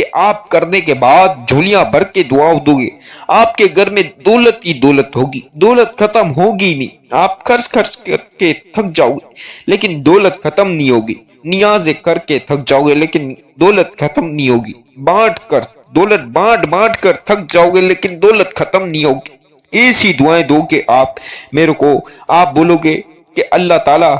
کہ آپ کرنے کے بعد جھولیاں بھر کے دعا دو گے، آپ کے گھر میں دولت کی دولت ہوگی، دولت ختم ہوگی نہیں، آپ خرچ خرچ کر کے تھک جاؤ گے لیکن دولت ختم نہیں ہوگی، نیازیں کر کے تھک جاؤ گے لیکن دولت ختم نہیں ہوگی، بانٹ کر دولت بانٹ بانٹ کر تھک جاؤ گے لیکن دولت ختم نہیں ہوگی۔ ایسی دعائیں دو کہ آپ میرے کو آپ بولو گے کہ اللہ تعالی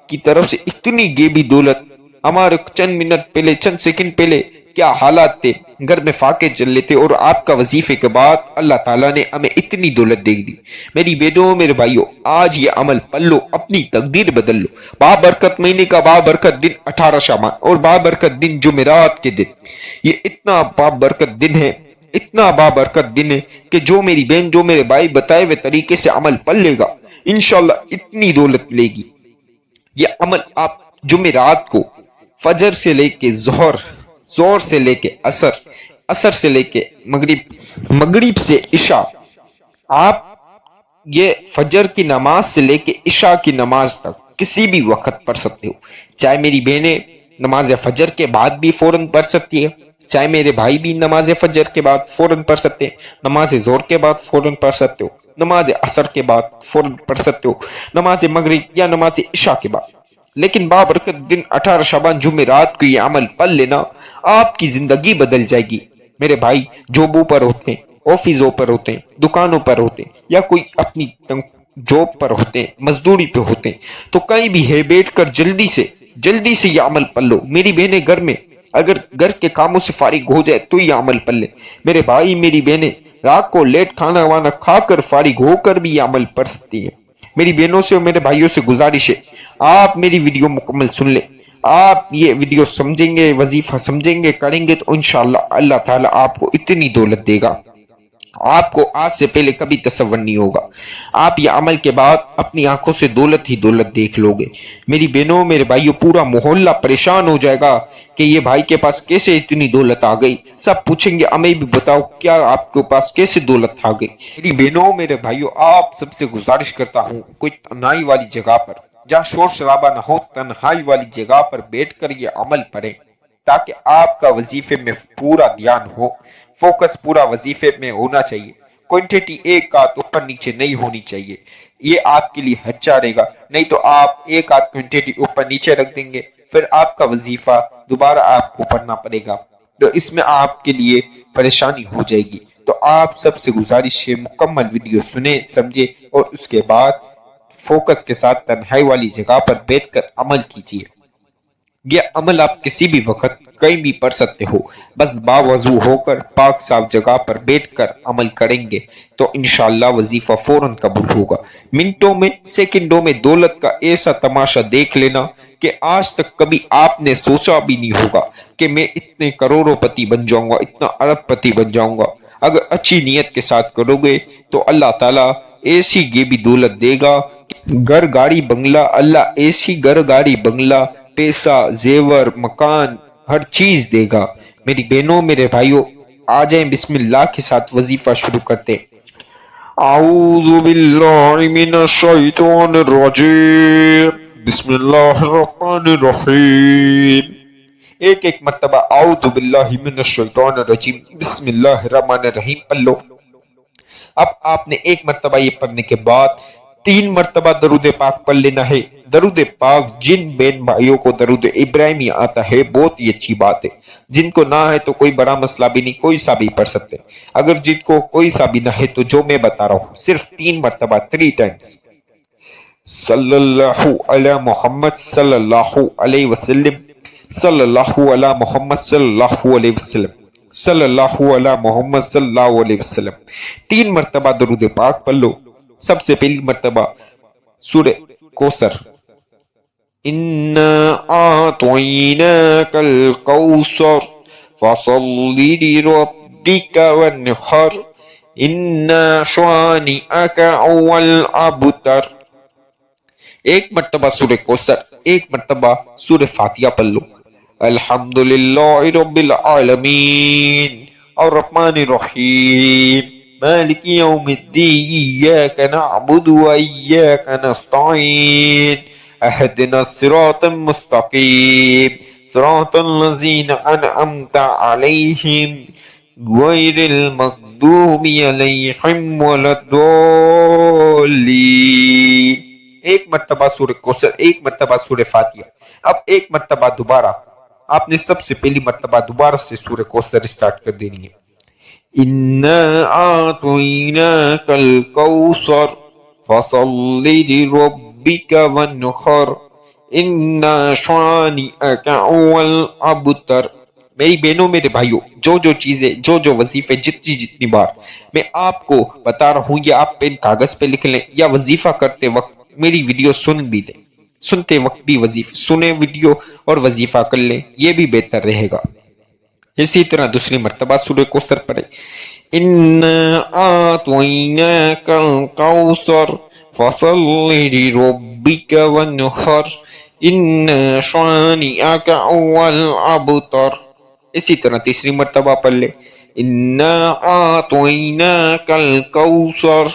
کی طرف سے اتنی گیبی دولت، ہمارے چند منٹ پہلے چند سیکنڈ پہلے کیا حالات تھے، گھر میں فاقے چل رہے تھے اور آپ کا وظیفے کے بعد اللہ تعالیٰ نے ہمیں اتنی دولت دے دی۔ میری بیٹوں میرے بھائیوں، آج یہ عمل پڑھ لو، اپنی تقدیر بدل لو۔ بابرکت مہینے کا بابرکت دن 18 شعبان اور بابرکت دن جمعرات کے دن، یہ اتنا بابرکت دن ہے، اتنا بابرکت دن ہے کہ جو میری بہن جو میرے بھائی بتائے ہوئے طریقے سے عمل پڑھ لے گا انشاءاللہ اتنی دولت ملے گی۔ یہ عمل آپ جمعرات کو فجر سے لے کے ظہر، ظہر سے لے کے عصر، عصر سے لے کے مغرب، مغرب سے عشاء، آپ یہ فجر کی نماز سے لے کے عشاء کی نماز تک کسی بھی وقت پڑھ سکتے ہو۔ چاہے میری بہنیں نماز فجر کے بعد بھی فوراً پڑھ سکتی ہے، چاہے میرے بھائی بھی نماز فجر کے بعد فوراً پڑھ سکتے ہیں، نماز ظہر کے بعد فوراً پڑھ سکتے ہو، نماز عصر کے بعد فوراً پڑھ سکتے ہو، نماز مغرب یا نماز عشاء کے بعد۔ لیکن بابرکت دن 18 شعبان جمعرات کو یہ عمل پڑھ لینا، آپ کی زندگی بدل جائے گی۔ میرے بھائی جابوں پر ہوتے ہیں، آفسوں پر ہوتے ہیں، دکانوں پر ہوتے ہیں، یا کوئی اپنی جاب پر ہوتے ہیں، مزدوری پہ ہوتے ہیں، تو کہیں بھی ہے بیٹھ کر جلدی سے یہ عمل پڑھ لو۔ میری بہنیں گھر میں اگر گھر کے کاموں سے فارغ ہو جائے تو یہ عمل پڑھ لے۔ میرے بھائی میری بہنیں رات کو لیٹ کھانا وانا کھا کر فارغ ہو کر بھی یہ عمل پڑھ سکتی ہیں۔ میری بہنوں سے اور میرے بھائیوں سے گزارش ہے، آپ میری ویڈیو مکمل سن لیں، آپ یہ ویڈیو سمجھیں گے، وظیفہ سمجھیں گے، کریں گے تو انشاءاللہ اللہ تعالیٰ آپ کو اتنی دولت دے گا، آپ کو آج سے پہلے کبھی تصور نہیں ہوگا۔ آپ یہ عمل کے بعد اپنی آنکھوں سے دولت ہی دولت دیکھ لو گے۔ میری بہنوں میرے بھائیوں، پورا محلہ پریشان ہو جائے گا کہ یہ بھائی کے پاس کیسے اتنی دولت آ گئی۔ سب پوچھیں گے ہمیں بھی بتاؤ کیا آپ کے پاس کیسے دولت آ گئی۔ میری بہنوں میرے بھائیوں، آپ سب سے گزارش کرتا ہوں، کوئی تنہائی والی جگہ پر جہاں شور شرابہ نہ ہو، تنہائی والی جگہ پر بیٹھ کر یہ عمل پڑھیں تاکہ آپ کا وظیفے میں پورا دھیان ہو، فوکس پورا وظیفے میں ہونا چاہیے، کوانٹٹی ایک آدھ اوپر نیچے نہیں ہونی چاہیے۔ یہ آپ کے لیے اچھا رہے گا، نہیں تو آپ ایک آدھ کوانٹٹی اوپر نیچے رکھ دیں گے، پھر آپ کا وظیفہ دوبارہ آپ کو پڑھنا پڑے گا، تو اس میں آپ کے لیے پریشانی ہو جائے گی۔ تو آپ سب سے گزارش ہے مکمل ویڈیو سنیں، سمجھیں اور اس کے بعد فوکس کے ساتھ تنہائی والی جگہ پر بیٹھ کر عمل کیجیے۔ یہ عمل آپ کسی بھی وقت کہیں بھی پڑھ سکتے ہو، بس باوضو ہو کر پاک صاف جگہ پر بیٹھ کر عمل کریں گے تو انشاءاللہ وظیفہ فوراً قبول ہوگا۔ منٹوں میں سیکنڈوں میں دولت کا ایسا تماشا دیکھ لینا کہ آج تک کبھی آپ نے سوچا بھی نہیں ہوگا کہ میں اتنے کروڑوں پتی بن جاؤں گا، اتنا ارب پتی بن جاؤں گا۔ اگر اچھی نیت کے ساتھ کرو گے تو اللہ تعالیٰ ایسی گیبی دولت دے گا، گھر گاڑی بنگلہ، اللہ ایسی گھر گاڑی بنگلہ، پیسہ زیور مکان ہر چیز دے گا۔ میری بہنوں میرے بھائیوں، آ جائیں بسم اللہ کے ساتھ وظیفہ شروع کرتے۔ اعوذ باللہ من الشیطان الرجیم، بسم اللہ الرحمن الرحیم۔ ایک مرتبہ اعوذ باللہ من الشیطان الرجیم بسم اللہ الرحمن الرحیم پڑھ لو۔ اب آپ نے ایک مرتبہ یہ پڑھنے کے بعد 3 مرتبہ درود پاک پڑھ لینا ہے۔ درود پاک جن بہن بھائیوں کو درود ابراہیمی آتا ہے بہت ہی اچھی بات ہے، جن کو نہ ہے تو کوئی بڑا مسئلہ بھی نہیں، کوئی سا بھی پڑھ سکتے۔ اگر جن کو کوئی سا بھی نہ ہے تو جو میں بتا رہا ہوں صرف 3 مرتبہ 3 ٹائمز، صلی اللہ علی محمد صلی اللہ علیہ وسلم، صلی اللہ علی محمد صلی اللہ علیہ وسلم، صلی اللہ علی محمد صلی اللہ علیہ وسلم۔ 3 مرتبہ درود پاک پڑھ لو۔ سب سے پہلی مرتبہ سورہ کوثر، اِنَّا أَعْطَيْنَاكَ الْكَوْثَرَ فَصَلِّ لِرَبِّكَ وَانْحَرْ إِنَّ شَانِئَكَ هُوَ الْأَبْتَرُ۔ ایک مرتبہ سورہ کوثر، ایک مرتبہ سورہ فاتحہ پڑھ لو۔ الحمدللہ رب العالمین الرحمن الرحیم مالک یوم الدین ایاک نعبد و ایاک نستعین اہدنا الصراط المستقیم صراط الذین انعمت علیہم غیر المغضوب علیہم ولا الضالین۔ ایک مرتبہ سورہ کوثر، ایک مرتبہ سورہ فاتحہ۔ اب ایک مرتبہ دوبارہ آپ نے سب سے پہلی مرتبہ دوبارہ سے سورہ کوثر اسٹارٹ کر دینی ہے۔ اِنَّا أَعْطَيْنَاكَ الْكَوْثَرَ فَصَلِّ لِرَبِّكَ وَانْحَرْ إِنَّ شَانِئَكَ هُوَ الْأَبْتَرُ۔ میری بہنوں میرے بھائیوں، جو چیزیں جو وظیفے جتنی بار میں آپ کو بتا رہا ہوں، یا آپ پین کاغذ پہ لکھ لیں یا وظیفہ کرتے وقت میری ویڈیو سن بھی لیں، سنتے وقت بھی وظیفہ سنیں ویڈیو اور وظیفہ کر لیں، یہ بھی بہتر رہے گا۔ اسی طرح دوسری مرتبہ سورہ کوثر پڑھے، اِنَّا أَعْطَيْنَاكَ الْكَوْثَرَ فَصَلِّ لِرَبِّكَ وَانْحَرْ إِنَّ شَانِئَكَ هُوَ الْأَبْتَرُ۔ اسی طرح تیسری مرتبہ پڑھ لے، اِنَّا أَعْطَيْنَاكَ الْكَوْثَرَ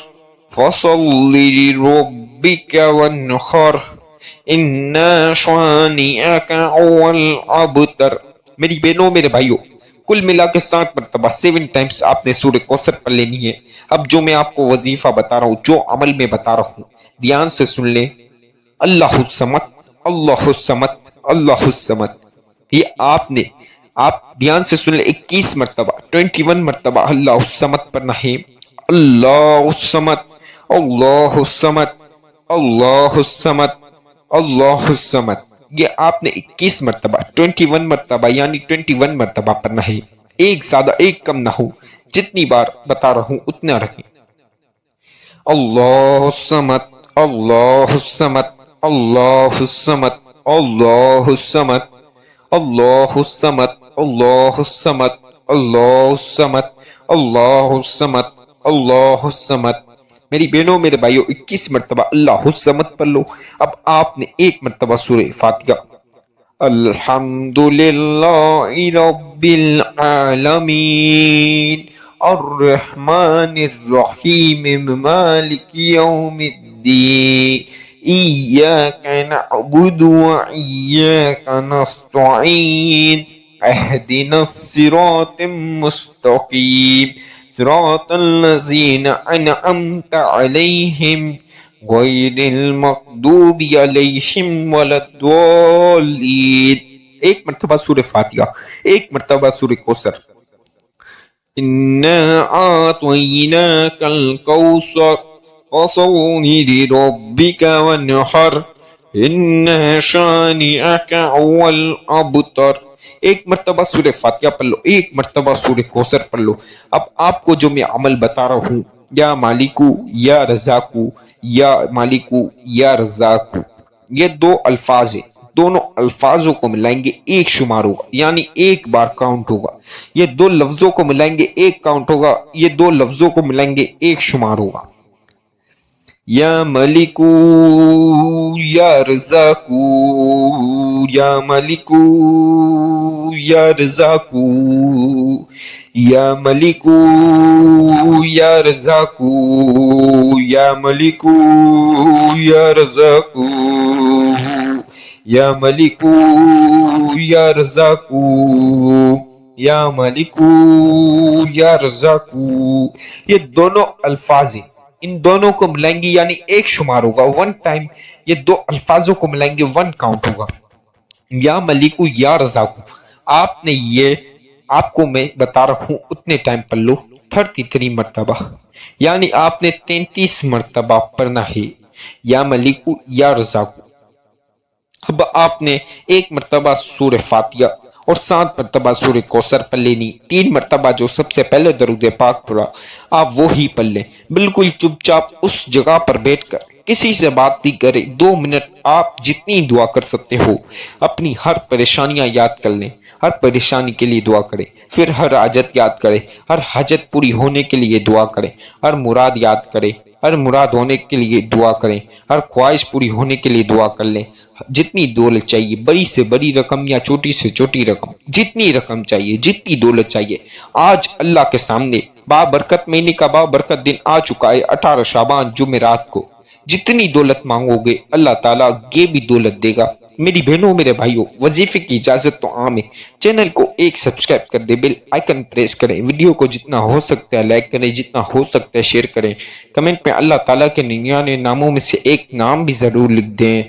فَصَلِّ لِرَبِّكَ وَانْحَرْ إِنَّ شَانِئَكَ هُوَ الْأَبْتَرُ۔ میری بہنوں میرے بھائیوں، کل ملا کے 7 مرتبہ 7 ٹائمز آپ نے سورہ کوثر پڑھ لینی ہے۔ اب جو میں آپ کو وظیفہ بتا رہا ہوں، جو عمل میں بتا رہا ہوں، دھیان سے سن لیں۔ اللہ الصمد، اللہ الصمد، اللہ الصمد، یہ آپ دھیان سے سن لیں۔ 21 مرتبہ 21 مرتبہ اللہ الصمد پڑھنا ہے۔ اللہ الصمد، اللہ الصمد، اللہ الصمد، اللہ الصمد، یہ آپ نے 21 مرتبہ 21 مرتبہ یعنی 21 مرتبہ پڑھنا ہے۔ ایک زیادہ ایک کم نہ ہو، جتنی بار بتا رہا ہوں اتنا رہیں۔ اللہ الصمد، اللہ الصمد، اللہ الصمد، اللہ الصمد، اللہ الصمد، اللہ الصمد، اللہ الصمد، اللہ الصمد، اللہ الصمد۔ میری بہنوں میرے بھائیوں، 21 مرتبہ اللہ الصمد پڑھ لو۔ اب آپ نے ایک مرتبہ سورہ فاتحہ، الحمدللہ رب العالمین الرحمن الرحیم مالک یوم الدین ایاک نعبد وایاک نستعین اہدنا الصراط المستقیم صراط الذین انعمت علیہم غیر المغضوب علیہم ولا الضالین۔ ایک مرتبہ سورہ فاتحہ، ایک مرتبہ سورہ کوثر۔ اِنَّا أَعْطَيْنَاكَ الْكَوْثَرَ فَصَلِّ لِرَبِّكَ وَانْحَرْ إِنَّ شَانِئَكَ هُوَ الْأَبْتَرُ۔ ایک مرتبہ سورہ فاتحہ پڑھ لو، ایک مرتبہ سورہ کوثر پڑھ لو۔ اب آپ کو جو میں عمل بتا رہا ہوں، یا مالکو یا رزاقو، یا مالکو یا رزاقو، یہ 2 الفاظ ہیں، دونوں الفاظوں کو ملائیں گے ایک شمار ہوگا، یعنی ایک بار کاؤنٹ ہوگا۔ یہ 2 لفظوں کو ملائیں گے ایک کاؤنٹ ہوگا، یہ 2 لفظوں کو ملائیں گے ایک شمار ہوگا۔ یا ملکو یا رزاقو، یا ملکو یا رزاقو، یا ملکو یا رزاقو، یا ملکو یا رزاقو، یا ملکو یا رزاقو، یا ملکو یا رزاقو، یہ دونوں الفاظ ہیں، ان دونوں کو ملائیں گے یعنی ایک شمار ہوگا، 1 ٹائم یہ 2 الفاظوں کو ملائیں گے 1 کاؤنٹ ہوگا۔ یا ملکو یا رزاقو، آپ نے یہ آپ کو میں بتا رہا ہوں اتنے ٹائم پڑھ لو 33 مرتبہ، یعنی آپ نے 33 مرتبہ پڑھنا ہے یا ملکو یا رزاقو۔ اب آپ نے ایک مرتبہ سورہ فاتحہ اور 7 مرتبہ سورہ کوثر پڑھ لینی۔ 3 مرتبہ جو سب سے پہلے درود پاک پڑھا آپ وہی پڑھ لیں، بالکل چپ چاپ اس جگہ پر بیٹھ کر، کسی سے بات نہیں کرے۔ 2 منٹ آپ جتنی دعا کر سکتے ہو اپنی ہر پریشانیاں یاد کر لیں، ہر پریشانی کے لیے دعا کریں، پھر ہر حاجت یاد کریں، ہر حاجت پوری ہونے کے لیے دعا کریں، ہر مراد یاد کریں، ہر مراد ہونے کے لیے دعا کریں، ہر خواہش پوری ہونے کے لیے دعا کر لیں۔ جتنی دولت چاہیے، بڑی سے بڑی رقم یا چھوٹی سے چھوٹی رقم، جتنی رقم چاہیے، جتنی دولت چاہیے، آج اللہ کے سامنے بابرکت مہینے کا بابرکت دن آ چکا ہے، 18 شعبان جمعرات کو۔ جتنی دولت مانگو گے اللہ تعالیٰ یہ بھی دولت دے گا، میری بہنوں میرے بھائیوں، وظیفے کی اجازت تو عام ہے، چینل کو ایک سبسکرائب کر دے، بیل آئیکن پریس کریں، ویڈیو کو جتنا ہو سکتا ہے لائک کریں، جتنا ہو سکتا ہے شیئر کریں، کمنٹ میں اللہ تعالیٰ کے 99 ناموں میں سے ایک نام بھی ضرور لکھ دیں۔